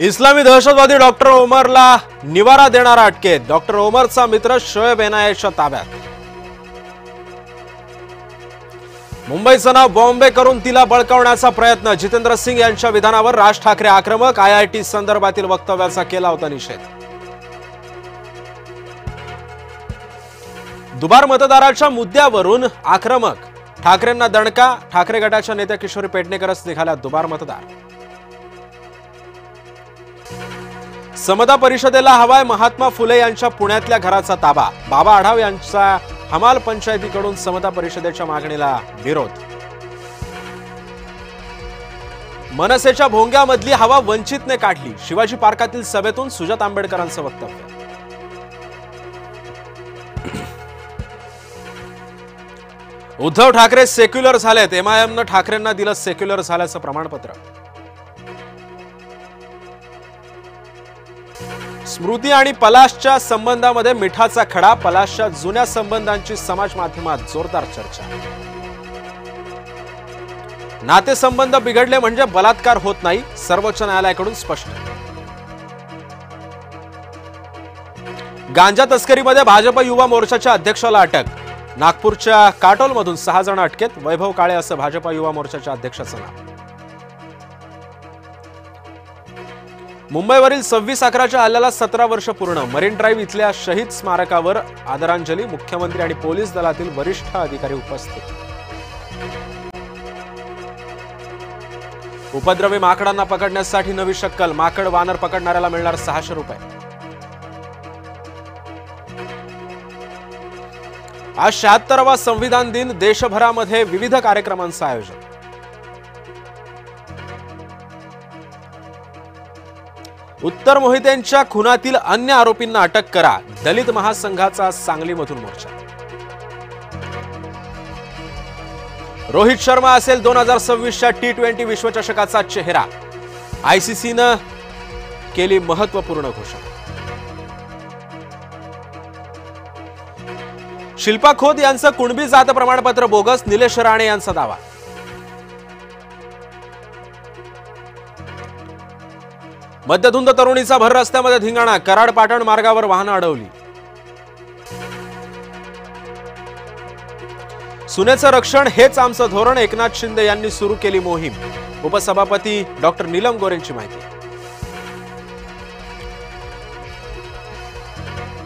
इस्लामी दहशतवादी डॉक्टर ओमरला निवारा देणारा अटकेत। डॉक्टर ओमरचा मित्र शोएब एनआयएच्या ताब्यात। मुंबईचं नाव बॉम्बे करून तिला बळकावण्याचा प्रयत्न। जितेंद्र सिंग यांच्या विधानावर राज ठाकरे आक्रमक। आयआयटी संदर्भातील वक्तव्याचा केला होता निषेध। दुबार मतदाराच्या मुद्द्यावरून आक्रमक। ठाकरेंना दणका। ठाकरे गटाच्या नेत्या किशोरी पेडणेकरच निघाल्या दुबार मतदार। समता परिषदेला हवाय महात्मा फुले यांच्या पुण्यातल्या घराचा ताबा। बाबा आढाव यांचा हमाल पंचायतीकडून समता परिषदेच्या मागणीला विरोध। मनसेच्या भोंग्यामधली हवा वंचितने काढली। शिवाजी पार्कातील सभेतून सुजात आंबेडकरांचं वक्तव्य। उद्धव ठाकरे सेक्युलर झालेत। एमआयएमनं ठाकरेंना दिलं सेक्युलर झाल्याचं प्रमाणपत्र। स्मृती आणि पलाशच्या संबंधामध्ये मिठाचा खडा। पलाशच्या जुन्या संबंधांची समाज माध्यमात जोरदार चर्चा। नातेसंबंध बिघडले म्हणजे बलात्कार होत नाही। सर्वोच्च न्यायालयाकडून स्पष्ट। गांजा तस्करीमध्ये भाजप युवा मोर्चाच्या अध्यक्षाला अटक। नागपूरच्या काटोलमधून 6 जण अटकेत। वैभव काळे असं भाजप युवा मोर्चाच्या अध्यक्षाचं नाव। मुंबईवरील 26/11च्या हल्ल्याला 17 वर्ष पूर्ण। मरीन ड्राईव्ह इथल्या शहीद स्मारकावर आदरांजली। मुख्यमंत्री आणि पोलीस दलातील वरिष्ठ अधिकारी उपस्थित। उपद्रवी माकडांना पकडण्यासाठी नवी शक्कल। माकड वानर पकडणाऱ्याला मिळणार 600 रुपये। आज 76वा संविधान दिन। देशभरामध्ये विविध कार्यक्रमांचं आयोजन। उत्तर मोहितेंच्या खुनातील अन्य आरोपींना अटक करा। दलित महासंघाचा सांगलीमधून मोर्चा। रोहित शर्मा असेल 2026च्या T20 विश्वचषकाचा चेहरा। आयसीसीनं केली महत्त्वपूर्ण घोषणा। शिल्पा खोत यांचं कुणबी जात प्रमाणपत्र बोगस। निलेश राणे यांचा दावा। मध्यधुंद तरुणीचा भर रस्त्यामध्ये धिंगाणा। कराड पाटण मार्गावर वाहनं अडवली। सुनेचं रक्षण हेच आमचं धोरण। एकनाथ शिंदे यांनी सुरू केली मोहीम। उपसभापती डॉक्टर नीलम गोरेंची माहिती।